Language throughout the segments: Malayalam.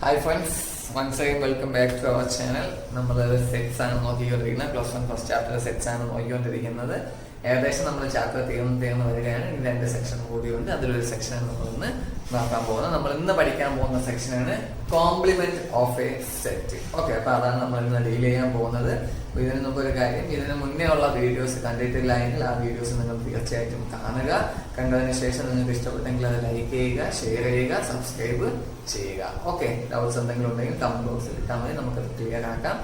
Hi friends, once again welcome back to our channel. നമ്മൾ സെറ്റ്സ് ആണ് നോക്കിക്കൊണ്ടിരിക്കുന്നത്. പ്ലസ് 1 ഫസ്റ്റ് ചാപ്റ്റർ സെറ്റ്സ് ആണ് നോക്കിക്കൊണ്ടിരിക്കുന്നത്. ഏകദേശം നമ്മൾ ചാപ്റ്റർ തീർന്നു വരികയാണ്. ഇനി 2 സെക്ഷൻ കൂടിയുണ്ട്. അതിലൊരു സെക്ഷനാണ് നമ്മളിന്ന് നോക്കാൻ പോകുന്നത്. നമ്മൾ ഇന്ന് പഠിക്കാൻ പോകുന്ന സെക്ഷനാണ് complement of a set. Okay, അപ്പൊ അതാണ് നമ്മൾ ഇന്ന് ഡീൽ ചെയ്യാൻ പോകുന്നത്. ഇതിന് മുമ്പ് ഒരു കാര്യം, ഇതിന് മുന്നേ ഉള്ള വീഡിയോസ് കണ്ടിട്ടില്ല എങ്കിൽ ആ വീഡിയോസ് നിങ്ങൾ തീർച്ചയായിട്ടും കാണുക. കണ്ടതിന് ശേഷം നിങ്ങൾക്ക് ഇഷ്ടപ്പെട്ടെങ്കിൽ അത് ലൈക്ക് ചെയ്യുക, ഷെയർ ചെയ്യുക, സബ്സ്ക്രൈബ് ചെയ്യുക. ഓക്കെ, ഡൗട്ട്സ് എന്തെങ്കിലും ഉണ്ടെങ്കിൽ കമന്റ് ബോക്സിൽ ഇട്ടാൽ മതി, നമുക്കത് ക്ലിയർ ആക്കാം.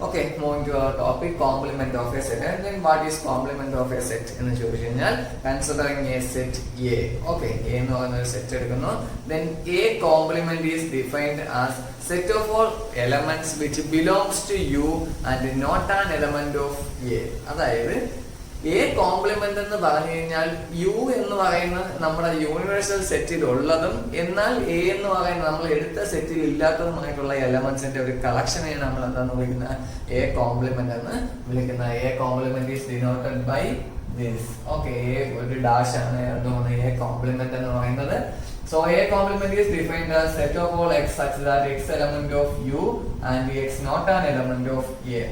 Okay, moving to our topic, complement of a set. Then what is complement of a set എന്ന് ചോദിച്ചു കഴിഞ്ഞാൽ, considering A set A. Okay, A എന്ന് പറയുന്ന ഒരു സെറ്റ് എടുക്കുന്നു. Then a complement is defined as set of all elements which belongs to U and not an element of A. അതായത് എ കോംപ്ലിമെന്റ് എന്ന് പറഞ്ഞു കഴിഞ്ഞാൽ യു എന്ന് പറയുന്ന നമ്മുടെ യൂണിവേഴ്സൽ സെറ്റിൽ ഉള്ളതും എന്നാൽ എ എന്ന് പറയുന്ന നമ്മൾ എടുത്ത സെറ്റിൽ ഇല്ലാത്തതുമായിട്ടുള്ള എലമെന്റ്സിന്റെ ഒരു കളക്ഷനെയാണ് നമ്മൾ എന്താന്ന് വിളിക്കുന്നത്, എ കോംപ്ലിമെന്റ് എന്ന് വിളിക്കുന്നത്. A complement is denoted by this. Okay, A ഒരു ഡാഷ് ആണ് എ കോംപ്ലിമെന്റ് എന്ന് പറയുന്നത്. So A complement is defined as set of all x such that x element of U and x not an element of A.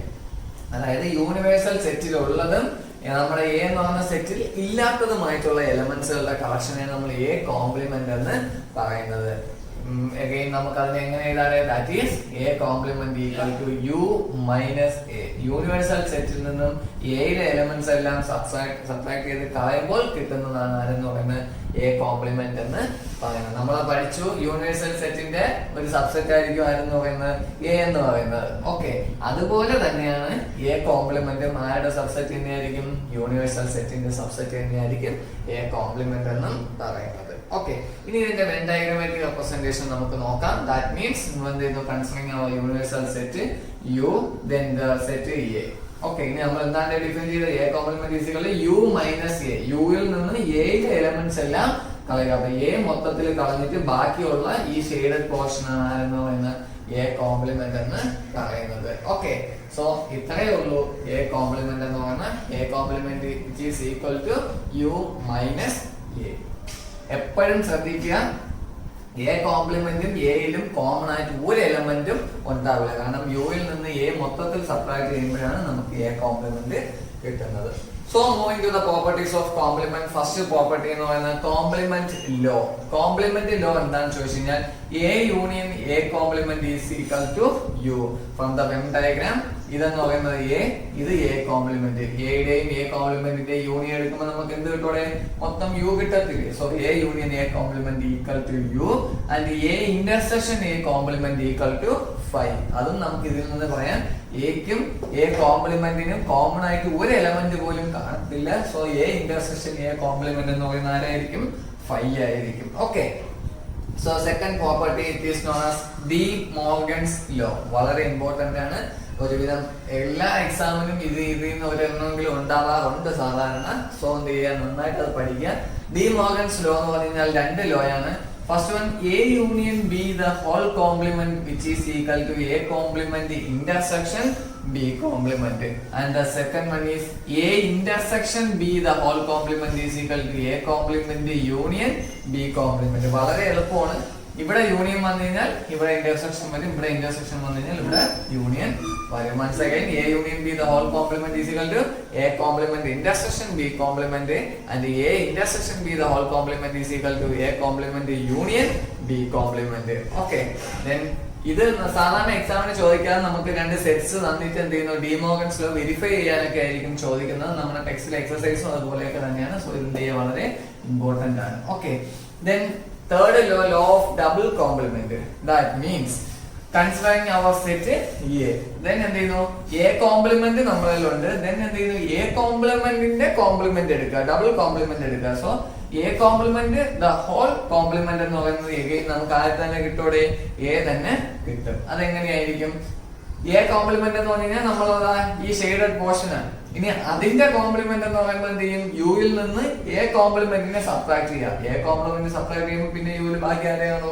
അതായത് യൂണിവേഴ്സൽ സെറ്റിൽ ഉള്ളതും നമ്മുടെ എ എന്ന് പറയുന്ന സെറ്റിൽ ഇല്ലാത്തതുമായിട്ടുള്ള എലമെന്റ്സുകളുടെ കളക്ഷനെയാണ് നമ്മൾ എ കോംപ്ലിമെന്റ് എന്ന് പറയുന്നത്. അഗൈൻ നമുക്ക് അതിനെ എങ്ങനെ എഴുതാറ്? That is A complement equal to U minus A. Universal സെറ്റിൽ നിന്നും എയുടെ എലമെന്റ്സ് എല്ലാം സബ്ട്രാക്ട് ചെയ്ത് കളയുമ്പോൾ കിട്ടുന്നതാണ് ആരെന്ന് പറയുന്നത് എ കോംപ്ലിമെന്റ് എന്ന് പറയുന്നത്. നമ്മൾ പഠിച്ചു യൂണിവേഴ്സൽ സെറ്റിന്റെ ഒരു സബ്സെറ്റ് ആയിരിക്കും ആരെന്ന് പറയുന്നത് എ എന്ന് പറയുന്നത്. ഓക്കെ, അതുപോലെ തന്നെയാണ് എ കോംപ്ലിമെന്റും ആരുടെ സബ്സെറ്റ് തന്നെയായിരിക്കും, യൂണിവേഴ്സൽ സെറ്റിന്റെ സബ്സെറ്റ് തന്നെയായിരിക്കും എ കോംപ്ലിമെന്റ് എന്നും പറയുന്നത്. ഓക്കെ, ഇനി ഇതിന്റെ വെൻ ഡയഗ്രമാറ്റിക് റെപ്രസെന്റേഷൻ നമുക്ക് നോക്കാം. That means considering our universal set U, then the set A. Okay, ഇനി നമ്മൾ എന്താണ് ഡിഫൈൻ ചെയ്തത്? A complement is equal to U minus A. യുവിൽ നിന്ന് എയുടെ എലമെന്റ്സ് എല്ലാം കളയുക. അപ്പൊ എ മൊത്തത്തിൽ കളഞ്ഞിട്ട് ബാക്കിയുള്ള ഈ ഷെയ്ഡഡ് പോർഷൻ ആണ് ആരെന്ന് പറയുന്നത് എ കോംപ്ലിമെന്റ് എന്ന് പറയുന്നത്. ഓക്കെ, സോ ഇത്രയേ ഉള്ളൂ എ കോംപ്ലിമെന്റ് എന്ന് പറയുന്നത്. A complement which is equal to U minus A. എപ്പോഴും ശ്രദ്ധിക്കുക, എ കോംപ്ലിമെന്റും എയിലും കോമൺ ആയിട്ട് ഒരു എലമെന്റും ഉണ്ടാവില്ല. കാരണം യുവിൽ നിന്ന് എ മൊത്തത്തിൽ സബ്ട്രാക്ട് ചെയ്യുമ്പോഴാണ് നമുക്ക് എ കോംപ്ലിമെന്റ് കിട്ടുന്നത്. So moving to the properties of complement. First property എന്ന് പറയുന്നത് കോംപ്ലിമെന്റ് ലോ. കോംപ്ലിമെന്റ് ലോ എന്താണെന്ന് ചോദിച്ചു കഴിഞ്ഞാൽ A union A complement is equal to U. From the Venn diagram ഇതെന്ന് പറയുന്നത് എ, ഇത് എ കോംപ്ലിമെന്റ്. എയുടെയും എ കോംപ്ലിമെന്റിന്റെയും യൂണിയൻ എടുക്കുമ്പോൾ നമുക്ക് എന്ത് കിട്ടൂടെ? മൊത്തം യു കിട്ടത്തില്ലേ? So A union A complement equal to U and A intersection A complement equal to 5. അതും നമുക്ക് ഇതിൽ നിന്ന് പറയാം, എക്കും എ കോംപ്ലിമെന്റിനും കോമൺ ആയിട്ട് ഒരു എലമെന്റ് പോലും കാണത്തില്ല. So A intersection A complement എന്ന് പറയുന്ന ആരായിരിക്കും? 5 ആയിരിക്കും. Okay, so second property it is known as De Morgan's law. വളരെ ഇമ്പോർട്ടന്റ് ആണ്. ഒരുവിധം എല്ലാ എക്സാമിനും ഇതിന്ന് ഒരെണ്ണമെങ്കിലും ഉണ്ടാവാറുണ്ട് സാധാരണ. സോ എന്ത് ചെയ്യുക, നന്നായിട്ട് അത് പഠിക്കുക. ഡി മോർഗൻസ് ലോ എന്ന് പറഞ്ഞു കഴിഞ്ഞാൽ 2 ലോ ആണ്. First one, A union B the whole complement which is equal to A complement intersection B complement, and the second one is A intersection B the whole complement is equal to A complement union B complement. വളരെ എളുപ്പമാണ്. ഇവിടെ യൂണിയൻ വന്നു കഴിഞ്ഞാൽ ഇവിടെ ഇന്റർസെക്ഷൻ വരും, ഇവിടെ ഇന്റർസെക്ഷൻ വന്നു കഴിഞ്ഞാൽ ഇവിടെ യൂണിയൻ വരും. Once again, A union B the whole complement is equal to A complement intersection B complement, and A intersection B the whole complement is equal to A complement union B complement. Okay, then ഇത് സാധാരണ എക്സാമിന് ചോദിക്കാതെ നമുക്ക് 2 സെറ്റ്സ് തന്നിട്ട് എന്ത് ചെയ്യുന്നു, ഡി മോർഗൻസ് ലോ വെരിഫൈ ചെയ്യാനൊക്കെ ആയിരിക്കും ചോദിക്കുന്നത്. നമ്മുടെ ടെക്സ്റ്റിലെ എക്സസൈസും അതുപോലെയൊക്കെ തന്നെയാണ്. സോ ഇതിന്റെ വളരെ ഇമ്പോർട്ടന്റ് ആണ്. Okay, then third law, law of double complement. That means considering our set A, then എന്ത് ചെയ്യുന്നു, A കോംപ്ലിമെന്റ് നമ്മളിലുണ്ട്. then എന്ത് ചെയ്യുന്നു, A കോംപ്ലിമെന്റിന്റെ കോംപ്ലിമെന്റ് എടുക്കുക, ഡബിൾ കോംപ്ലിമെന്റ് എടുക്കുക. So A complement the whole complement എന്ന് പറയുന്നത് again നമുക്ക് ആര് തന്നെ കിട്ടൂടെ? A തന്നെ കിട്ടും. അതെങ്ങനെയായിരിക്കും? എ കോംപ്ലിമെന്റ് എന്ന് പറഞ്ഞു കഴിഞ്ഞാൽ നമ്മൾ ഈ ഷെയ്ഡഡ് പോർഷൻ ആണ്. ഇനി അതിന്റെ കോംപ്ലിമെന്റ് എന്ന് പറയുമ്പോൾ എന്ത് ചെയ്യും, യുവിൽ നിന്ന് എ കോംപ്ലിമെന്റിനെ സബ്ട്രാക്ട് ചെയ്യാം. എ കോംപ്ലിമെന്റ് സബ്ട്രാക്ട് ചെയ്യുമ്പോൾ പിന്നെ യുവിൽ ബാക്കി ആരെയാണോ?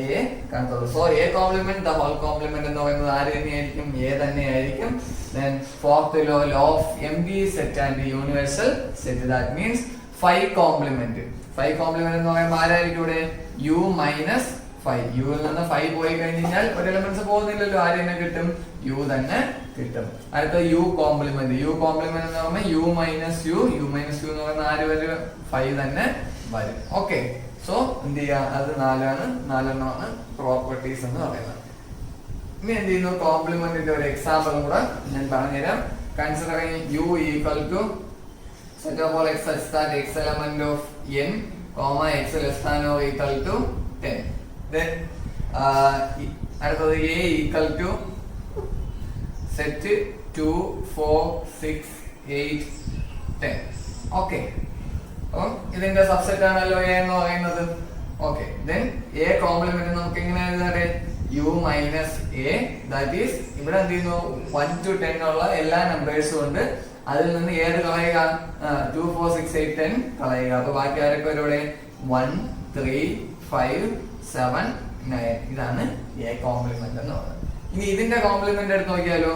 എ കണ്ടോളൂ. So A complement the whole complement എന്ന് പറയുന്നത് ആര് തന്നെയായിരിക്കും? എ തന്നെയായിരിക്കും. Then fourth law, law of empty set and universal set. That means 5 complement. 5 complement എന്ന് പറയുമ്പോൾ ആരായിരിക്കും ഇവിടെ? U minus 5. യുവിൽ നിന്ന് 5 പോയി കഴിഞ്ഞാൽ ഒരു എലമെന്റ്സ് പോകുന്നില്ലല്ലോ, ആര് തന്നെ കിട്ടും? യു തന്നെ കിട്ടും. അടുത്ത യു കോംപ്ലിമെന്റ്. യു കോംപ്ലിമെന്റ് എന്ന് പറയുമ്പോൾ യു മൈനസ് യു എന്ന് പറയുന്ന ആര് വരും? 5 തന്നെ വരും. ഓക്കെ, സോ എന്ത് ചെയ്യാ? അത് 4 പ്രോപ്പർട്ടീസ് എന്ന് പറയുന്നത്. ഇനി എന്ത് ചെയ്യുന്നു? കോംപ്ലിമെന്റിന്റെ ഒരു എക്സാമ്പിൾ കൂടെ ഞാൻ പറഞ്ഞുതരാം. Considering U equal to set of all x such that x element of n comma x less than or equal to 10. Then അടുത്തത് a equal to set 2 4 6 8 10. Okay, അപ്പം ഇതിന്റെ സബ്സെറ്റ് ആണല്ലോ a എന്ന് പറയുന്നത്. ഓക്കെ, ദെൻ a കോംപ്ലിമെന്റ് നമുക്ക് എങ്ങനെ എഴുതാറ്? u minus a, that is ഇവിടെ എന്ത് ചെയ്യുന്നു? 1 to 10 ഉള്ള എല്ലാ നമ്പേഴ്സും ഉണ്ട്, അതിൽ നിന്ന് ഏത് കളയുക? 2 4 6 8 10 കളയുക. അപ്പൊ ബാക്കി ആരൊക്കെ ഇവിടെ? 1 3 5 7 9. ഇതാണ് a കോംപ്ലിമെന്റ് എന്ന് പറയുന്നത്. ഇനി ഇതിന്റെ കോംപ്ലിമെന്റ് എടുത്ത് നോക്കിയാലോ?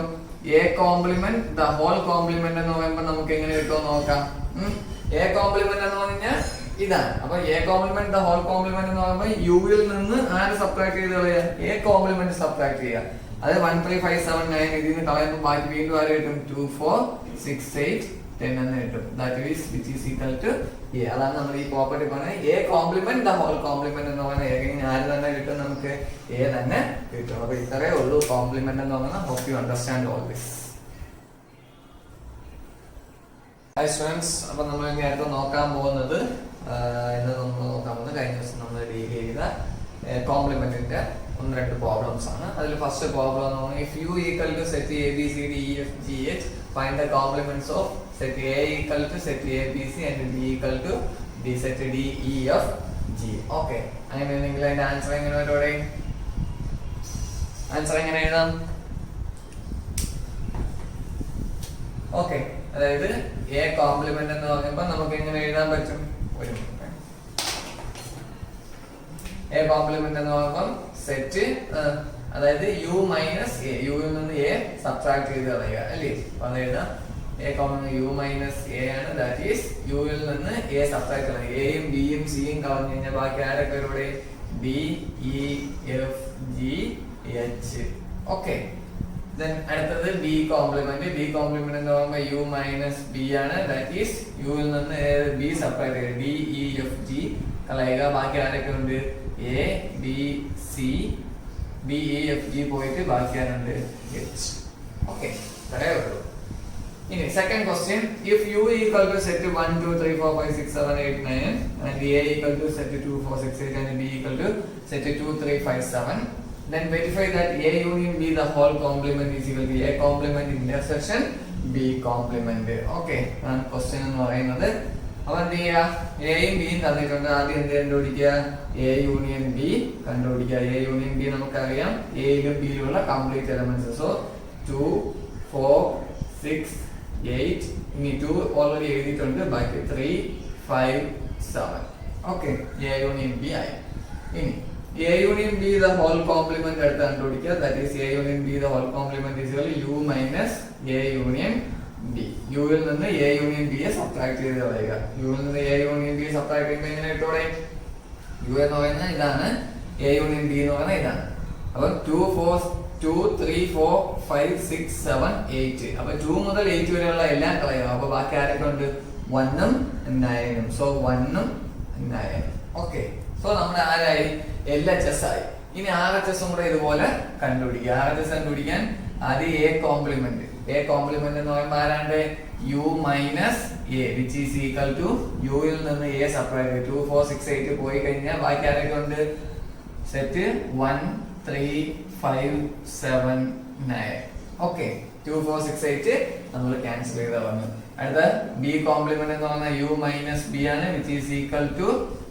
a complement the whole complement എന്ന് പറയുമ്പോൾ നമുക്ക് എങ്ങനെ കിട്ടുമോ നോക്കാം. a കോംപ്ലിമെന്റ് എന്ന് പറഞ്ഞാൽ ഇതാണ്. അപ്പൊ a complement the whole complement എന്ന് പറയുമ്പോൾ യുവിൽ നിന്ന് ആര് സബ്ട്രാക്ട് ചെയ്ത് കളയുക? a കോംപ്ലിമെന്റ് സബ്ട്രാക്ട് ചെയ്യുക. അത് 1 3 5 7 9 ഇതിൽ നിന്ന് കളയുമ്പോൾ ബാക്കി വീണ്ടും ആര് കിട്ടും? 2 4 6 8 10 എന്ന് കിട്ടും. That is which is equal to a. അതാണ് നമ്മൾ ഈ പ്രോപ്പർട്ടി പറയുന്നത്. a complement the whole complement എന്ന് പറയുന്നത് ആര് തന്നെ കിട്ടും? നമുക്ക് a തന്നെ കിട്ടും. അപ്പൊ ഇത്രേ ഉള്ളൂ കോംപ്ലിമെന്റ് എന്ന് പറയുന്നത്. Hope you understand all this. Hi students, അപ്പൊ നമ്മൾ ഇനി അടുത്ത് നോക്കാൻ പോകുന്നത് കഴിഞ്ഞ ദിവസം നമ്മൾ ഡീൽ ചെയ്ത കോംപ്ലിമെന്റിന്റെ 1-2 പ്രോബ്ലംസ് ആണ്. അതിൽ ഫസ്റ്റ് പ്രോബ്ലം എന്ന് പറഞ്ഞാൽ if U equal to set A B C D E F G H find the complements of set A equal to set A B C and D equal to D set D E F G. Okay, അങ്ങനെയാണെങ്കിൽ അതിന്റെ ആൻസർ എങ്ങനെ വരും? ആൻസർ എങ്ങനെ എഴുതാം? ഓക്കെ, അതായത് എ കോംപ്ലിമെന്റ് എന്ന് പറയുമ്പോൾ നമുക്ക് എങ്ങനെ എഴുതാൻ പറ്റും? ഒരു എ കോംപ്ലിമെന്റ് എന്ന് പറയുമ്പോൾ സെറ്റ്, അതായത് യു മൈനസ് എ, യുവിൽ നിന്ന് എ സബ്ട്രാക്ട് ചെയ്ത് കളയുക അല്ലേ? അപ്പൊ അത് എഴുതാം. A complement U minus A ആണ്, ദാറ്റ് ഈസ് യുവിൽ നിന്ന് എ സബ്ട്രാക്ട് കളയുക. എയും ബിയും സിയും കളഞ്ഞു കഴിഞ്ഞാൽ ബാക്കി ആരൊക്കെ ഇവിടെ? D E F G H. Okay, then അടുത്തത് ബി കോംപ്ലിമെന്റ്. ബി കോംപ്ലിമെന്റ് എന്ന് പറയുമ്പോൾ യു മൈനസ് ബി ആണ്, ദാറ്റ് ഈസ് യുവിൽ നിന്ന് ബി സബ്ട്രാക്ട് ചെയ്യുക. ഡി ഇ എഫ് ജി കളയുക. ബാക്കി ആരൊക്കെ ഉണ്ട്? A B C B E F G പോയിട്ട് ബാക്കി ആരുണ്ട്? എച്ച്. ഓക്കെ, ഇത്രേ ഉള്ളൂ. ഇനി second question, if U equal to set 1 2 3 4 5 6 7 8 9 and A equal to set 2 4 6 8 and B equal to set 2 3 5 7, then verify that A union B the whole complement is equal to A complement intersection B complement. Okay, question എന്ന് പറയുന്നത്. അപ്പോൾ എന്ത് ചെയ്യുക? എയും ബിയും തന്നിട്ടുണ്ട്. ആദ്യം എന്ത് കണ്ടുപിടിക്കുക? എ യൂണിയൻ ബി കണ്ടുപിടിക്കുക. എ യൂണിയൻ ബി നമുക്കറിയാം എയിലും ബിയിലുള്ള കംപ്ലീറ്റ് എലമെന്റ്സ്. സോ 2 4 6 8, ഇനി 2 ഓൾറെഡി എഴുതിയിട്ടുണ്ട്, ബാക്കി 3 5 7. ഓക്കെ, എ യൂണിയൻ ബി ആയി. ഇനി A union B the whole complement എടുത്ത് കണ്ടുപിടിക്കുക. That is A union B the whole complement is equal to U minus A union B. U ൽ നിന്ന് A union B യെ സബ്ട്രാക്ട് ചെയ്ത് കളയുക. U ൽ നിന്ന് A union B സബ്ട്രാക്ട് ചെയ്യുമ്പോൾ എങ്ങനെ കിട്ടൂടെ? U എന്ന് പറയുന്നത് ഇതാണ്, A union B എന്ന് പറയുന്നത് ഇതാണ്. അപ്പോൾ 2 3 4 5 6 7 8. അപ്പോൾ 2 മുതൽ 8 വരെയുള്ള എല്ലാം കളയുക. അപ്പോൾ ബാക്കി ആരൊക്കെ ഉണ്ട്? 1 ഉം 9 ഉം. സോ 1 ഉം 9. ഓക്കെ, സോ നമ്മുടെ ആരായി? LHS ആയി. ഇനി RHS കൂടെ ഇതുപോലെ കണ്ടുപിടിക്കുക. RHS കണ്ടുപിടിക്കാൻ ആദ്യം എ കോംപ്ലിമെന്റ്. എ കോംപ്ലിമെന്റ് എന്ന് പറയുമ്പോൾ ആരാണ്ട്? U minus A which is equal to യുവിൽ നിന്ന് എ സെപ്പറേറ്റ് 2 4 6 8 പോയി കഴിഞ്ഞാൽ ബാക്കി ആരൊക്കെ ഉണ്ട്? സെറ്റ് 1 3 5 7 9. ഓക്കെ, 2 4 6 8 നമ്മൾ ക്യാൻസൽ ചെയ്ത് വന്നു. അടുത്ത ബി കോംപ്ലിമെന്റ് എന്ന് പറഞ്ഞാൽ യു മൈനസ് ബി ആണ് വിച്ച് ഈസ് ഈക്വൽ ടു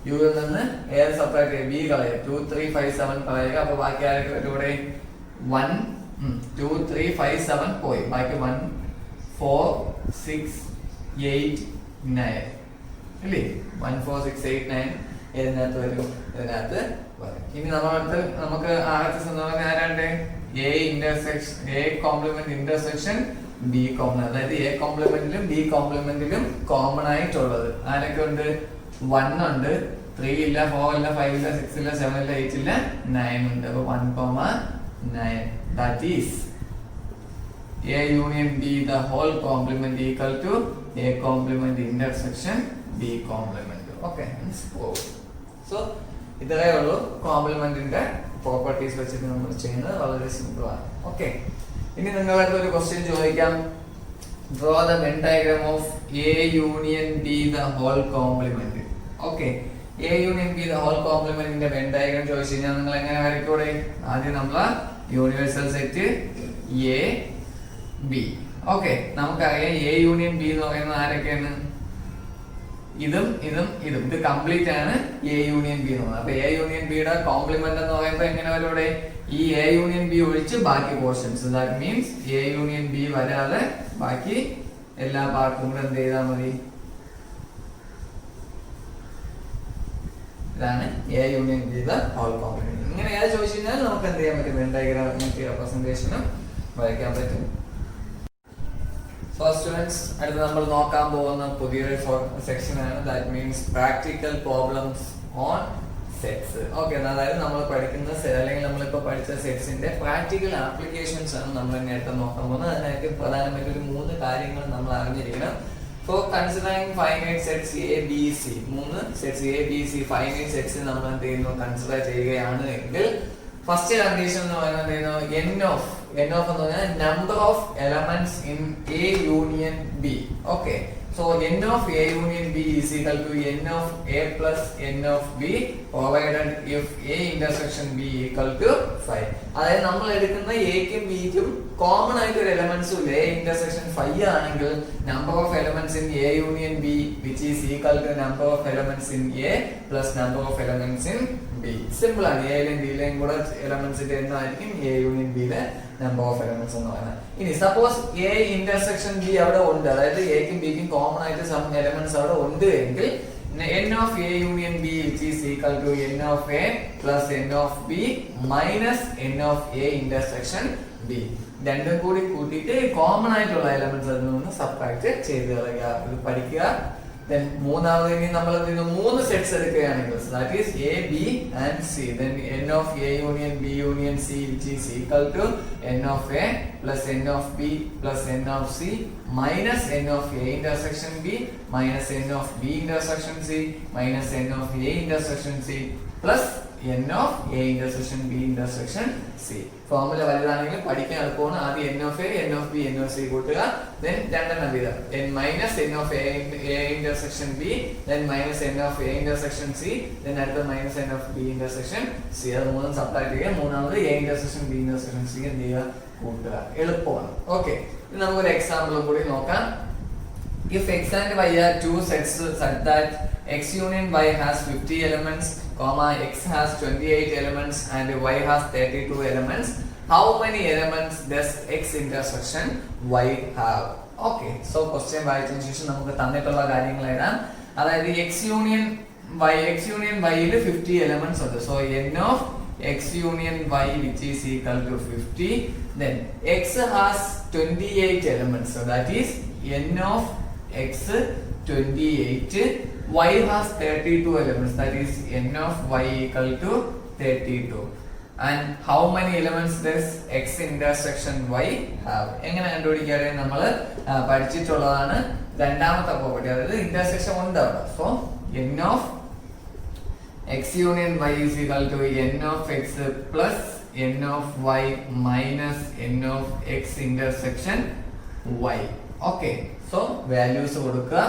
യുവിൽ നിന്ന് എ സെപ്പറേറ്റ് ബി കളയുക. 2 3 5 7 കളയുക. അപ്പൊ ബാക്കി ആരൊക്കെ ഇവിടെ? 1 2 3 5 7 പോയി. ബാക്കി 1 4 6 8 9 അല്ലേ? 1 4 6 8 9 ഇതിനകത്ത് വരും, ഇതിനകത്ത് വരും. ഇനി നമുക്ക് RHS എന്ന് പറഞ്ഞാൽ ആരാണ്ട്? A complement intersection B complement. അതായത് എ കോംപ്ലിമെന്റിലും ബി കോംപ്ലിമെന്റിലും കോമൺ ആയിട്ടുള്ളത് ആരൊക്കെ ഉണ്ട്? 1 ഉണ്ട്, 3 ഇല്ല, 4 ഇല്ല, 5 ഇല്ല, 6 ഇല്ല, 7 ഇല്ല, 8 ഇല്ല, 9 ഉണ്ട്. അപ്പൊ 1,9. That is A union B the whole complement equal to A complement intersection B complement. Okay, so ഇത്രയേ ഉള്ളൂ കോംപ്ലിമെന്റിന്റെ പ്രോപ്പർട്ടീസ് വെച്ചിട്ട് നമ്മൾ ചെയ്യുന്നത്. വളരെ സിമ്പിൾ ആണ്. ഓക്കെ, ഇനി നിങ്ങൾക്ക് ഒരു ക്വസ്റ്റ്യൻ ചോദിക്കാം. Draw the Venn diagram of A union B the whole complement. Okay, A union B the whole complement ന്റെ Venn diagram ചോദിച്ചു കഴിഞ്ഞാൽ നിങ്ങൾ എങ്ങനെ വരയ്ക്കൂടെ? ആദ്യം നമ്മൾ universal set A B. Okay, നമുക്കറിയാം A യൂണിയൻ B എന്ന് പറയുന്നത് ആരൊക്കെയാണ്? ഇതും ഇതും ഇതും. ഇത് കംപ്ലീറ്റ് ആണ് A യൂണിയൻ B എന്ന് പറയുന്നത്. അപ്പൊ A യൂണിയൻ ബിയുടെ കോംപ്ലിമെന്റ് എന്ന് പറയുമ്പോൾ എങ്ങനെ വരും ഇവിടെ? ഈ A യൂണിയൻ B ഒഴിച്ച് ബാക്കി portions. That means A union B വരാതെ ബാക്കി എല്ലാ പാർട്ടും കൂടെ എന്ത് ചെയ്താൽ മതി? ഇതാണ് A union B the whole complement. ഇങ്ങനെ ഏത് ചോദിച്ചു കഴിഞ്ഞാൽ നമുക്ക് എന്ത് ചെയ്യാൻ പറ്റും? വെൻ ഡയഗ്രാം റെപ്രസെന്റേഷനും വരയ്ക്കാൻ പറ്റും. ഫസ്റ്റ് സ്റ്റുഡൻസ്, അടുത്ത് നമ്മൾ നോക്കാൻ പോകുന്ന പുതിയൊരു സെക്ഷൻ ആണ്. That means practical problems on sets. Okay, അതായത് നമ്മൾ പഠിക്കുന്ന അല്ലെങ്കിൽ നമ്മളിപ്പോ പഠിച്ച സെറ്റ്സിന്റെ പ്രാക്ടിക്കൽ ആപ്ലിക്കേഷൻസ് ആണ് നമ്മൾ നേരത്തെ നോക്കാൻ പോകുന്നത്. അതിനായിട്ട് പ്രധാനമായിട്ട് ഒരു 3 കാര്യങ്ങൾ നമ്മൾ അറിഞ്ഞിരിക്കണം. For considering finite sets A B C, 3 sets A B C finite sets നമ്മൾ എന്ത് ചെയ്യുന്നു? കൺസിഡർ ചെയ്യുകയാണ് എങ്കിൽ ഫസ്റ്റ് കണ്ടീഷൻ എന്ന് പറയുന്നത് n of എന്ന് പറഞ്ഞാൽ number of elements in A union B. Okay, so n of A union B is equal to n of A plus n of B provided if A intersection B equal to 5. അതായത് നമ്മൾ എടുക്കുന്ന എക്കും ബിക്കും കോമൺ ആയിട്ട് ഒരു എലമെന്റ്സ് ഇല്ല. A intersection 5 ആണെങ്കിൽ number of elements in A union B which is equal to number of elements in A plus number of elements in B. Simple ആണ്. എയിലെയും ബിയിലെയും കൂടെ എലമെന്റ്സിന്റെ എന്തായിരിക്കും? A union B യിലെ നമ്പർ ഓഫ് എലമെന്റ്സ് എന്ന് പറയുന്നത്. ഇനി സപ്പോസ് A ഇന്റർസെക്ഷൻ B അവിടെ ഉണ്ട്, അതായത് എക്കും ബിക്കും കോമൺ ആയിട്ട് സം എലമെന്റ്സ് അവിടെ ഉണ്ട് എങ്കിൽ n of A union B which is equal to n of A plus n of B minus n of A intersection B. രണ്ടും കൂടി കൂട്ടിയിട്ട് കോമൺ ആയിട്ടുള്ള എലമെന്റ്സ് അതിൽ നിന്ന് സബ്ട്രാക്ട് ചെയ്ത് കളയുക. ഇത് പഠിക്കുക. Then മൂന്നാമത് ഇനി നമ്മൾ 3 സെറ്റ്സ് എടുക്കുകയാണെങ്കിൽ that is A, B and C. Then n of A union B union C which is equal to n of A plus n of B plus n of C minus n of A intersection B minus n of B intersection C minus n of A intersection C plus n of A intersection B intersection C. Formula വലുതാണെങ്കിൽ പഠിക്കാൻ എളുപ്പമാണ്. ആദ്യം n of A, n of B, n of C കൂട്ടുക. then രണ്ടെണ്ണം വീതം n minus n of A intersection B, then minus n of A intersection C, then അടുത്ത minus n of B intersection C. അത് മൂന്നും സബ്ട്രാക്ട് ചെയ്യുക. മൂന്നാമത് A intersection B intersection C എന്ത് ചെയ്യുക? കൂട്ടുക. എളുപ്പമാണ്. ഓക്കെ, ഇനി നമുക്കൊരു എക്സാമ്പിൾ കൂടി നോക്കാം. If x and y are 2 sets such that x union y has 50 elements, x has 28 elements and y has 32 elements, how many elements does x intersection y have? Okay, so question വായിച്ചതിനു ശേഷം നമുക്ക് തന്നിട്ടുള്ള കാര്യങ്ങൾ എഴുതാം. അതായത് x union y യിൽ 50 elements ഉണ്ട്. So n of x union y which is equal to 50. Then x has 28 elements. So that is n of x 28, y has 32 elements, that is n of y equal to 32. And how many elements does x intersection y have? എങ്ങനെ കണ്ടുപിടിക്കാതെ നമ്മൾ പഠിച്ചിട്ടുള്ളതാണ് രണ്ടാമത്തെ പ്രോപ്പർട്ടി. അതായത് ഇന്റർസെക്ഷൻ ഉണ്ട് അവിടെ. So n of x union y is equal to n of x plus n of y minus n of x intersection y. Okay, so values കൊടുക്കുക.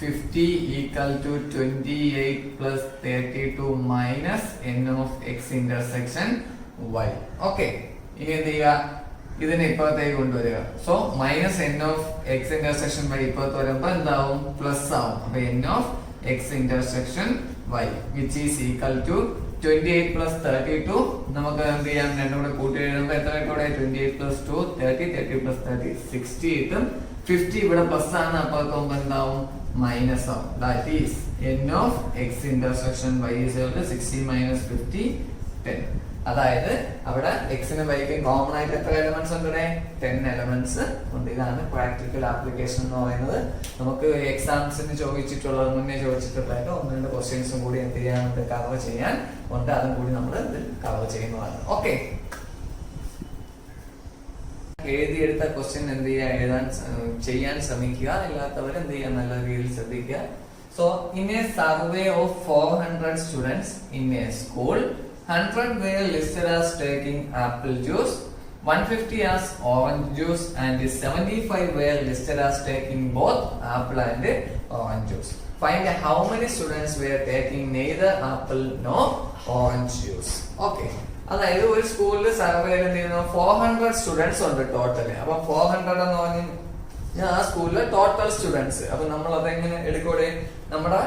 50 equal to 28 plus 32 minus n of x intersection y. Okay, ഇനി എന്ത് ചെയ്യുക? ഇതിനെ ഇപ്പുറത്തേക്ക് കൊണ്ടുവരിക. So minus n of x intersection y ഇപ്പുറത്ത് വരുമ്പോൾ എന്താവും? പ്ലസ് ആവും. അപ്പൊ n of x intersection y which is equal to 28 plus 32. നമുക്ക് എന്ത് ചെയ്യാം? രണ്ടും കൂടെ കൂട്ടി എഴുതുമ്പോൾ എത്ര കിട്ടൂടെ? 28 plus 2 30, 30 plus 30 60 കിട്ടും. 50 ഇവിടെ പ്ലസ് ആണ്, അപ്പോൾ എന്താവും? മൈനസ് ആവും. That is n of x intersection y is equal to 60 minus 50 10. അതായത് അവിടെ എക്സിനും വൈക്കും കോമൺ ആയിട്ട് എത്ര എലമെന്റ്സ് ഉണ്ട്? 10 എലമെന്റ്സ് ഉണ്ട്. ഇതാണ് പ്രാക്ടിക്കൽ ആപ്ലിക്കേഷൻ എന്ന് പറയുന്നത്. നമുക്ക് എക്സാംസിന് ചോദിച്ചിട്ടുള്ളത്, മുന്നേ ചോദിച്ചിട്ടുള്ളതായിട്ട് 1-2 ക്വസ്റ്റ്യൻസും കൂടി എന്ത് ചെയ്യാനുണ്ട്, കവർ ചെയ്യാൻ ഉണ്ട്. അതും കൂടി നമ്മൾ ഇതിൽ കവർ ചെയ്യുന്നതാണ്. ഓക്കെ, എഴുതിയെടുത്ത ക്വസ്റ്റ്യൻ എന്ത് ചെയ്യുക, ചെയ്യാൻ ശ്രമിക്കുക. ഇല്ലാത്തവർ എന്ത് ചെയ്യാൻ നല്ല രീതിയിൽ ശ്രദ്ധിക്കുക. So in a survey of 400 students in a school, 100 were listed as taking apple juice, 150 as orange juice, and 75 were listed as taking both apple and orange juice. Find how many students were taking neither apple nor orange juice. Okay. അതായത് ഒരു സ്കൂളിൽ സർവേയിൽ എന്ത് ചെയ്യുന്നു, 400 സ്റ്റുഡൻസ് ഉണ്ട് ടോട്ടല്. അപ്പൊ 400 എന്ന് പറഞ്ഞാൽ ആ സ്കൂളിലെ ടോട്ടൽ സ്റ്റുഡൻസ്. അപ്പൊ നമ്മൾ അതെങ്ങനെ എടുക്കൂടെ, നമ്മുടെ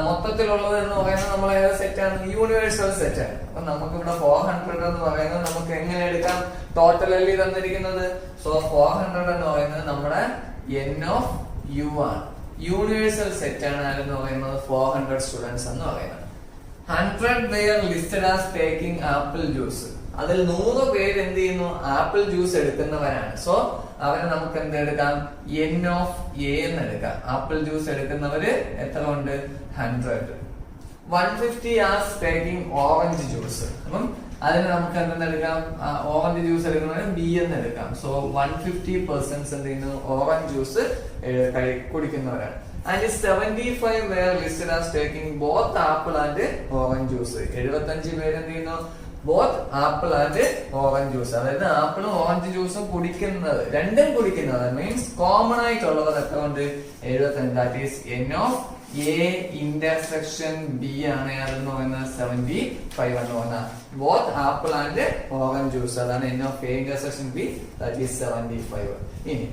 മൊത്തത്തിലുള്ളത് എന്ന് പറയുന്നത് നമ്മൾ ഏത് സെറ്റാണ്, യൂണിവേഴ്സൽ സെറ്റാണ്. അപ്പൊ നമുക്ക് ഇവിടെ 400 എന്ന് പറയുന്നത് നമുക്ക് എങ്ങനെ എടുക്കാം, ടോട്ടൽ അല്ലേ തന്നിരിക്കുന്നത്. സോ 400 എന്ന് പറയുന്നത് നമ്മുടെ N of U ആണ്, യൂണിവേഴ്സൽ സെറ്റാണ്. ആരെന്ന് പറയുന്നത് 400 സ്റ്റുഡൻസ് എന്ന് പറയുന്നത്. 100 were listed as taking apple juice. അതിൽ 100 പേര് എന്ത് ചെയ്യുന്നു, ആപ്പിൾ ജ്യൂസ് എടുക്കുന്നവരാണ്. സോ അവരെ നമുക്ക് എന്ത് എടുക്കാം, N of A എന്ന് എടുക്കാം. ആപ്പിൾ ജ്യൂസ് എടുക്കുന്നവര് എത്ര ഉണ്ട്, 100. 150 as taking orange juice. അപ്പം അതിന് നമുക്ക് എന്തെടുക്കാം, ഓറഞ്ച് ജ്യൂസ് എടുക്കുന്നവര് B എന്ന് എടുക്കാം. സോ 150% എന്ത് ചെയ്യുന്നു, orange juice കുടിക്കുന്നവരാണ്. And 75 were listed as taking both apple and orange juice. 75 പേര് എന്ത് ചെയ്യുന്നു, both apple and orange juice. അതായത് ആപ്പിളും ഓറഞ്ച് ജ്യൂസും കുടിക്കുന്നത്, രണ്ടും കുടിക്കുന്നത് മീൻസ് കോമൺ ആയിട്ടുള്ളത് എത്ര ഉണ്ട്, 75. That is N of A intersection B ആണ് അതെന്ന് പറയുന്നത് 75 എന്ന് പറഞ്ഞാൽ both apple and orange juice. അതാണ് N of A intersection B, that is 75. ഇനി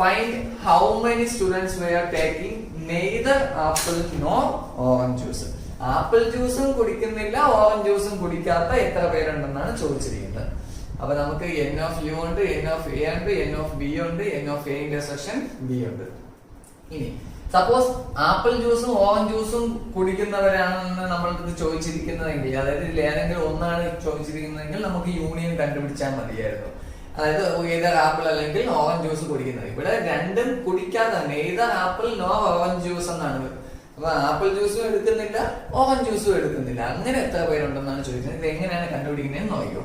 find how many students were taking neither apple nor orange juice. Apple ജ്യൂസും കുടിക്കുന്നില്ല, ഓറഞ്ച് ജ്യൂസും കുടിക്കാത്ത എത്ര പേരുണ്ടെന്നാണ് ചോദിച്ചിരിക്കുന്നത്. അപ്പൊ നമുക്ക് N of U ഉണ്ട്, N of A ഉണ്ട്, N of B ഉണ്ട്, N of A intersection B ഉണ്ട്. ഇനി സപ്പോസ് ആപ്പിൾ ജ്യൂസും ഓറഞ്ച് ജ്യൂസും കുടിക്കുന്നവരാണെന്ന് നമ്മൾക്ക് ചോദിച്ചിരിക്കുന്നതെങ്കിൽ, അതായത് ഇതിൽ ഏതെങ്കിലും ഒന്നാണ് ചോദിച്ചിരിക്കുന്നതെങ്കിൽ നമുക്ക് യൂണിയൻ കണ്ടുപിടിച്ചാൽ മതിയായിരുന്നു. അതായത് ഏതർ ആപ്പിൾ അല്ലെങ്കിൽ ഓറഞ്ച് ജ്യൂസ് കുടിക്കുന്നത്. ഇവിടെ രണ്ടും കുടിക്കാതെ neither apple no orange juice എന്നാണ്. അപ്പൊ ആപ്പിൾ ജ്യൂസും എടുക്കുന്നില്ല, ഓറഞ്ച് ജ്യൂസും എടുക്കുന്നില്ല. അങ്ങനെ എത്ര പേരുണ്ടെന്നാണ് ചോദിക്കുന്നത്. ഇത് എങ്ങനെയാണ് കണ്ടുപിടിക്കുന്നതെന്ന് നോക്കിയോ.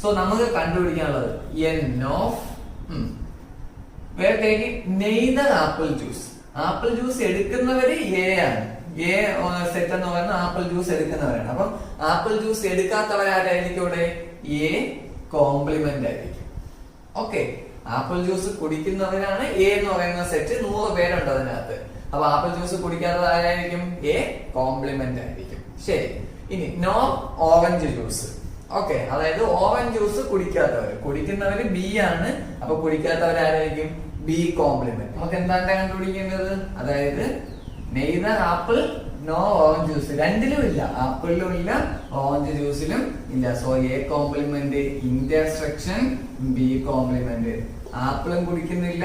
സോ നമുക്ക് കണ്ടുപിടിക്കാനുള്ളത് N of neither apple juice. Apple juice എടുക്കുന്നവര് A ആണ്. A സെറ്റ് എന്ന് പറയുന്നത് ആപ്പിൾ ജ്യൂസ് എടുക്കുന്നവരാണ്. അപ്പം ആപ്പിൾ ജ്യൂസ് എടുക്കാത്തവരാരായിരിക്കും ഇവിടെ, A കോംപ്ലിമെന്റ് ആയിരിക്കും. ഓക്കെ, ആപ്പിൾ ജ്യൂസ് കുടിക്കുന്നവരാണ് A എന്ന് പറയുന്ന സെറ്റ്. 100 പേരുണ്ട് അതിനകത്ത്. അപ്പൊ ആപ്പിൾ ജ്യൂസ് കുടിക്കാത്തത് ആരായിരിക്കും, A കോംപ്ലിമെന്റ് ആയിരിക്കും. ശരി, ഇനി നോ ഓറഞ്ച് ജ്യൂസ്. ഓക്കെ, അതായത് ഓറഞ്ച് ജ്യൂസ് കുടിക്കാത്തവര്, കുടിക്കുന്നവര് B ആണ്. അപ്പൊ കുടിക്കാത്തവരാരായിരിക്കും, B കോംപ്ലിമെന്റ്. നമുക്ക് എന്താണ് കണ്ടുപിടിക്കേണ്ടത്, അതായത് neither apple no orange juice, രണ്ടിലും ഇല്ല, ആപ്പിളിലും ഇല്ല ഓറഞ്ച് ജ്യൂസിലും ഇല്ല. So A complement intersection B complement. ആപ്പിളും കുടിക്കുന്നില്ല,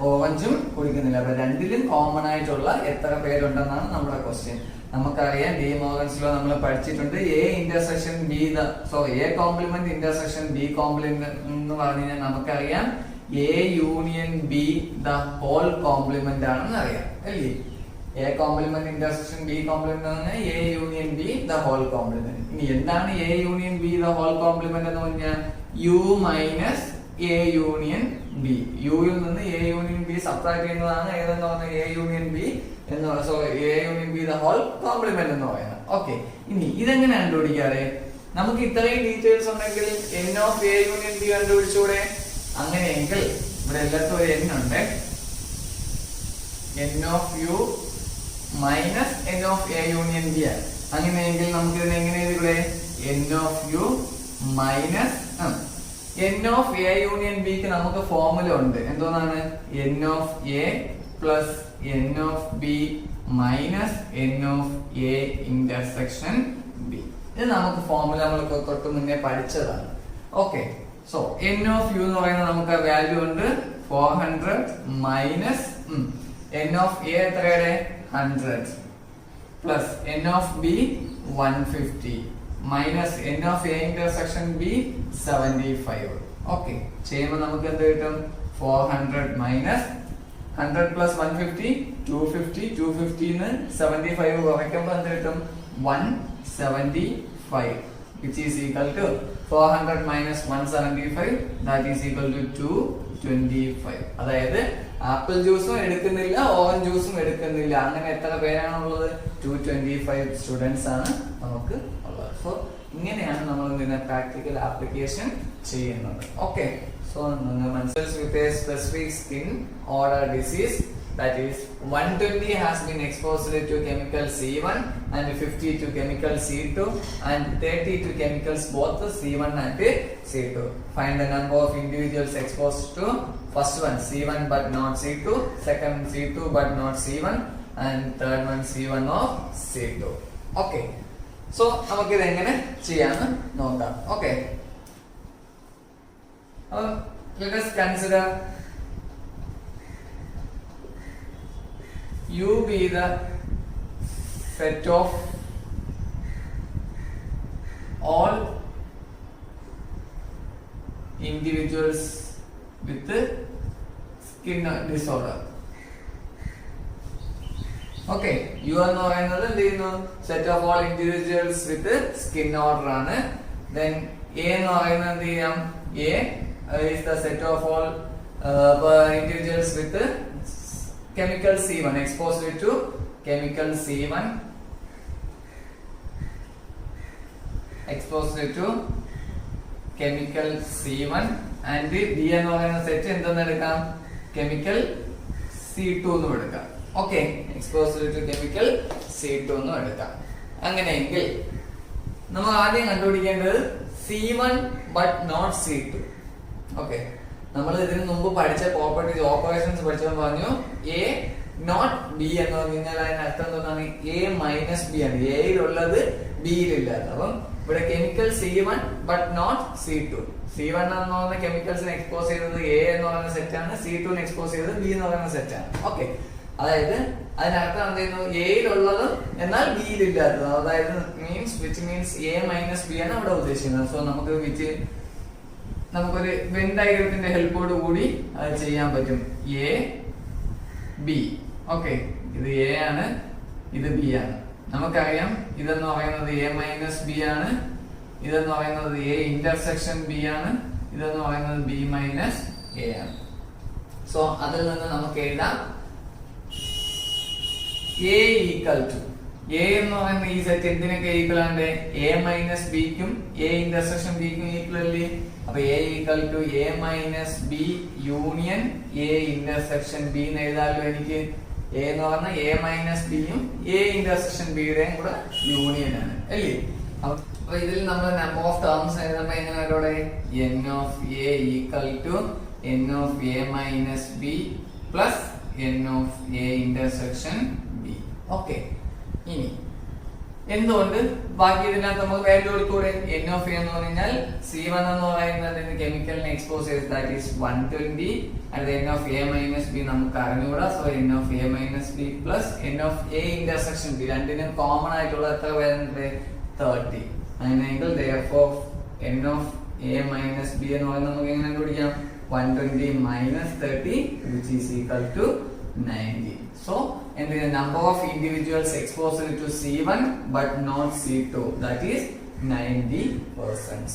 ഓറഞ്ചും കുടിക്കുന്നില്ല. അപ്പൊ രണ്ടിലും കോമൺ ആയിട്ടുള്ള എത്ര പേരുണ്ടെന്നാണ് നമ്മുടെ ക്വസ്റ്റ്യൻ. നമുക്കറിയാം ഡി മോർഗൻസിലോ നമ്മൾ പഠിച്ചിട്ടുണ്ട് A intersection B. So A complement intersection B complement എന്ന് പറഞ്ഞു കഴിഞ്ഞാൽ നമുക്കറിയാം A union B the whole complement ആണെന്ന് അറിയാം അല്ലേ. A complement intersection B complement എന്ന് പറഞ്ഞാൽ A union B the whole complement. ഇനി എന്താണ് A union B the whole complement എന്ന് പറഞ്ഞാൽ U minus A union B. യുയിൽ നിന്ന് A യൂണിയൻ B സബ്ട്രാക്ട് ചെയ്യുന്നതാണ് ഏതെന്ന് പറഞ്ഞാൽ A യൂണിയൻ B എന്ന് പറയുന്നത്. So A union B the whole complement എന്ന് പറയുന്നത്. ഓക്കെ, ഇനി ഇതെങ്ങനെ കണ്ടുപിടിക്കാതെ, നമുക്ക് ഇത്രയും ഡീറ്റെയിൽസ് ഉണ്ടെങ്കിൽ N of A union B കണ്ടുപിടിച്ചൂടെ. അങ്ങനെയെങ്കിൽ ഇവിടെ എല്ലാത്തും ഒരു N ഉണ്ട്. N of U minus N of A union B ആണ്. അങ്ങനെയെങ്കിൽ നമുക്ക് ഇതിനെ എങ്ങനെ എഴുതിക്കൂടെ, N of U minus N of A union B ക്ക് നമുക്ക് ഫോർമുല ഉണ്ട്. എന്തോന്നാണ്, N of A plus N of B minus N of A intersection B. ഇത് നമുക്ക് ഫോർമുല നമ്മൾ തൊട്ട് മുന്നേ പഠിച്ചതാണ്. Okay, so N of U എന്ന് പറയുന്നത് നമുക്ക് വാല്യൂ ഉണ്ട് 400 minus N of A എത്രയുടെ 100 plus N of B 150 minus n of A intersection B 75. Okay, ചെയ്യുമ്പോൾ നമുക്ക് എന്ത് കിട്ടും? 400 minus 100 plus 150 250 250 ന്ന് 75 കുറയ്ക്കുമ്പോൾ എന്ത് കിട്ടും? 175, which is equal to 400 minus 175, that is equal to 225. അതായത് ആപ്പിൾ ജ്യൂസും എടുക്കുന്നില്ല, ഓറഞ്ച് ജ്യൂസും എടുക്കുന്നില്ല, അങ്ങനെ എത്ര പേരാണുള്ളത്? 225 സ്റ്റുഡൻസ് ആണ് നമുക്ക് ഉള്ളത്. സോ ഇങ്ങനെയാണ് നമ്മൾ ഇതിനെ പ്രാക്ടിക്കൽ ആപ്ലിക്കേഷൻ ചെയ്യുന്നത്. ഓക്കെ, സോ നിങ്ങൾ മനസ്സിലാക്കി with a specific skin order disease, that is 120 has been exposed to chemical C1 and 50 to chemical C2 and 30 to chemicals both C1 and C2. Find the number of individuals exposed to first one C1 but not C2, second C2 but not C1 and third one C1 of C2. Okay, so നമുക്ക് ഇത് എങ്ങനെ ചെയ്യാമെന്ന് നോക്കാം. Okay, let us consider U be the set of all individuals with skin disorder. Okay, U എന്ന് പറയുന്നത് എന്ത് ചെയ്യുന്നു? Set of all individuals with skin order ആണ്. Then A എന്ന് പറയുന്നത് എന്ത് ചെയ്യാം? A is the set of all individuals with chemical C1, exposed to chemical C1, exposed to chemical C1 and B എന്ന് പറയുന്ന സെറ്റ് എന്തെന്ന് എടുക്കാം? chemical C2 എന്ന് എടുക്കാം. Okay, exposed to chemical C2 എന്ന് എടുക്കാം. അങ്ങനെയെങ്കിൽ നമ്മൾ ആദ്യം കണ്ടുപിടിക്കേണ്ടത് C1 but not C2. Okay, നമ്മൾ ഇതിനു മുമ്പ് പഠിച്ച പ്രോപ്പർട്ടീസ് ഓപ്പറേഷൻസ് പഠിച്ചപ്പോൾ പറഞ്ഞു എ നോട്ട് ബി എന്ന് പറഞ്ഞാൽ അതിനർത്ഥം എന്താണ്? എ മൈനസ് ബി ആണ്. എയിലുള്ളത് ബിയിലില്ലാത്ത. അപ്പം ഇവിടെ chemical C1 but not C2. C1 എന്ന് പറയുന്ന കെമിക്കൽസിനെ എക്സ്പോസ് ചെയ്തത് എ എന്ന് പറയുന്ന സെറ്റാണ്, C2 എക്സ്പോസ് ചെയ്തത് ബി എന്ന് പറയുന്ന സെറ്റാണ്. ഓക്കെ, അതായത് അതിനർത്ഥം എന്ത് ചെയ്യുന്നു? എയിലുള്ളത് എന്നാൽ ബിയിലില്ലാത്തത്, അതായത് which means A minus B ആണ് അവിടെ ഉദ്ദേശിക്കുന്നത്. സോ നമുക്കൊരു വെൻ ഡയഗ്രത്തിന്റെ ഹെൽപ്പോട് കൂടി അത് ചെയ്യാൻ പറ്റും. A B. ഓക്കെ, ഇത് എ ആണ്, ഇത് ബി ആണ്. നമുക്കറിയാം ഇതെന്ന് പറയുന്നത് എ മൈനസ് ബി ആണ്, ഇതെന്ന് പറയുന്നത് എ ഇന്റർസെക്ഷൻ ബി ആണ്, ഇതെന്ന് പറയുന്നത് ബി മൈനസ് എ ആണ്. സോ അതിൽ നിന്ന് നമുക്ക് എഴുതാം എ ഈക്വൽ ടു, എ എന്ന് പറയുന്ന ഈ സെറ്റ് എന്തിനൊക്കെ ഈക്വൽ ആണ്? എ മൈനസ് ബിക്കും എ ഇന്റർസെക്ഷൻ ബിക്കും ഈക്വൽ അല്ലേ? അപ്പൊ A equal to A minus B union A intersection B എന്ന് എഴുതാമല്ലോ എനിക്ക്. എ എന്ന് പറഞ്ഞാൽ എ മൈനസ് ബിയും എ ഇന്റർസെക്ഷൻ ബിയുടെയും കൂടെ യൂണിയൻ ആണ് അല്ലേ? അപ്പൊ ഇതിൽ നമ്മൾ നമ്പർ ഓഫ് ടേംസ് എഴുതുമ്പോ എങ്ങനെ അവരോടെ N of A equal to N of A minus B plus N of A intersection B. Okay, ഇനി എന്തുകൊണ്ട് ബാക്കി ഇതിനകത്ത് നമുക്ക് വാല്യൂ കൊടുത്തൂടെ? എൻ ഓഫ് എ എന്ന് പറഞ്ഞാൽ C1 എന്ന് പറയുന്നത് കെമിക്കലിനെ എക്സ്പോസ് ചെയ്ത് that is 120 and N of A minus B നമുക്ക് അറിഞ്ഞുകൂടാ. So N of A minus B plus N of A intersection B, രണ്ടിനും കോമൺ ആയിട്ടുള്ള എത്ര വരുന്നുണ്ട്? 30. അങ്ങനെയെങ്കിൽ therefore N of A minus B എന്ന് പറയുന്നത് നമുക്ക് എങ്ങനെ കണ്ടുപിടിക്കാം? 120 minus 30 which is equal to 90. So, and the number of individuals exposed to C1 but not C2, that is 90%.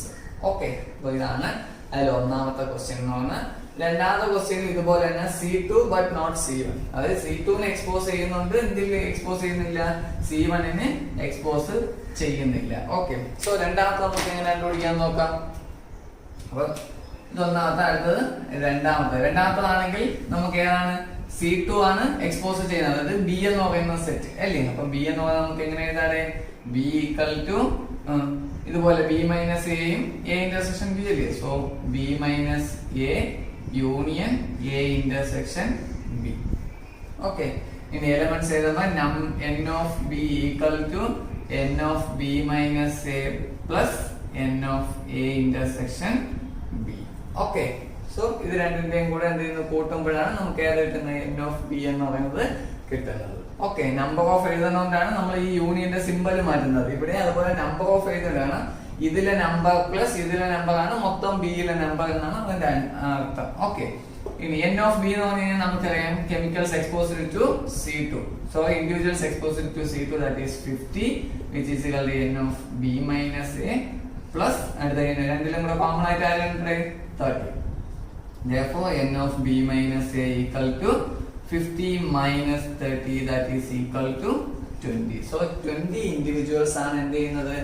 Okay, so ഇതാണ് അതിൽ ഒന്നാമത്തെ ക്വസ്റ്റ്യൻ എന്ന് പറഞ്ഞാൽ. രണ്ടാമത്തെ ക്വസ്റ്റ്യൻ ഇതുപോലെ തന്നെ C2 but not C1, അതായത് C2 നെ എക്സ്പോസ് ചെയ്യുന്നുണ്ട്, എന്തിൽ എക്സ്പോസ് ചെയ്യുന്നില്ല? C1 നെ എക്സ്പോസ് ചെയ്യുന്നില്ല. ഓക്കെ, സോ രണ്ടാമത്തെ നമുക്ക് എങ്ങനെ കണ്ടുപിടിക്കാൻ നോക്കാം. അപ്പൊ ഇതൊന്നാമത്തെ, അടുത്തത് രണ്ടാമത്തതാണെങ്കിൽ നമുക്ക് ഏതാണ്? C2 ആണ് എക്സ്പോസ് ചെയ്യുന്നത്, അതായത് ബി എന്ന് പറയുന്ന സെറ്റ് അല്ലേ? അപ്പൊ ബി എന്ന് പറയുന്നത് നമുക്ക് എങ്ങനെ എഴുതാടെ? ബി ഈക്വൽ ടു ഇതുപോലെ ബി മൈനസ് എയും എ ഇന്റർസെക്ഷൻ ബി അല്ലേ? So B minus A union A intersection B. Okay, ഇനി എലമെന്റ്സ് എഴുതുമ്പോൾ n of B equal to N of B minus A plus N of A intersection B. Okay, so ഇത് രണ്ടിന്റെയും കൂടെ എന്ത് ചെയ്യുന്നു? കൂട്ടുമ്പോഴാണ് നമുക്ക് ഏത് കിട്ടുന്നത്? എൻ ഓഫ് ബി എന്ന് പറയുന്നത് കിട്ടുന്നത്. ഓക്കെ, നമ്പർ ഓഫ് എഴുതുന്നതുകൊണ്ടാണ് നമ്മൾ ഈ യൂണിയന്റെ സിമ്പൽ മാറ്റുന്നത്. ഇവിടെ അതുപോലെ നമ്പർ ഓഫ് എഴുതുകയാണ്. ഇതിലെ നമ്പർ പ്ലസ് ഇതിലെ നമ്പർ ആണ് മൊത്തം ബിയിലെ നമ്പർ എന്നാണ് അതിന്റെ അർത്ഥം. ഓക്കെ, ഇനി n of b എന്ന് പറഞ്ഞു കഴിഞ്ഞാൽ നമുക്കറിയാം chemicals exposed to C2. So individuals exposed to C2 that is 50 which is equal to n of b minus a plus അടുത്ത രണ്ടിലും കൂടെ കോമൺ ആയിട്ട് ആരുടെ 30. Therefore n of b minus a equal to 50 minus 30 that is equal to 20. So 20 individuals ആണ് എന്ത് ചെയ്യുന്നത്,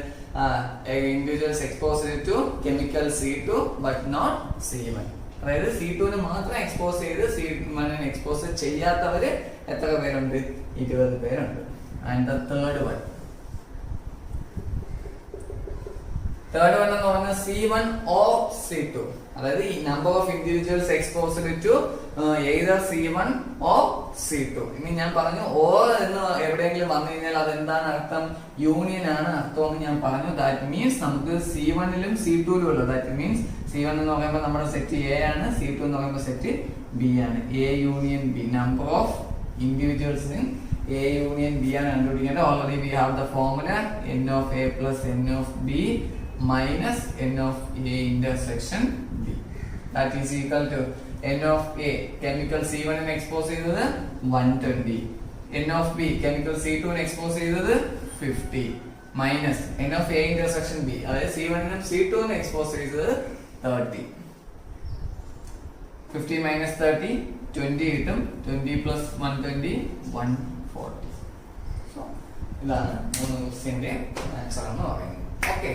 individuals exposed to chemical C2 but not C1. അതായത് C2 മാത്രം എക്സ്പോസ് ചെയ്ത് C1 എക്സ്പോസ് ചെയ്യാത്തവര് എത്ര പേരുണ്ട്, 20 പേരുണ്ട്. ആൻഡ് ദ തേർഡ് വൺ എന്ന് പറഞ്ഞാൽ C1 or C2. അതായത് ഈ number of individuals exposed to either C1 or C2. ഇനി ഞാൻ പറഞ്ഞു ഓർ എന്ന് എവിടെയെങ്കിലും വന്നു കഴിഞ്ഞാൽ അതെന്താണ് അർത്ഥം, യൂണിയൻ ആണ് അർത്ഥം എന്ന് ഞാൻ പറഞ്ഞു. ദാറ്റ് മീൻസ് നമുക്ക് C1 ലും C2 ലും ഉള്ളത്. ദാറ്റ് മീൻസ് C1 എന്ന് പറയുമ്പോൾ നമ്മുടെ സെറ്റ് A ആണ്, C2 എന്ന് പറയുമ്പോൾ സെറ്റ് B ആണ്. A union B, number of individuals in A union B ആണ് കണ്ടുപിടിക്കേണ്ടത്. Already we have the formula n of A plus n of B minus n of A intersection B. That is equal to n of A chemical C1 നെ എക്സ്പോസ് ചെയ്തത് 120, n of B chemical C2 നെ എക്സ്പോസ് ചെയ്തത് 50 minus n of A intersection B അതായത് C1 നും C2 നെ എക്സ്പോസ് ചെയ്തത് 30. 50 minus 30 20 കിട്ടും. 20 plus 120 140. സോ ഇതാണ് മൂന്ന് ക്വസ്റ്റ്യന്റെ ആൻസർ എന്ന് പറയുന്നത്. ഓക്കെ.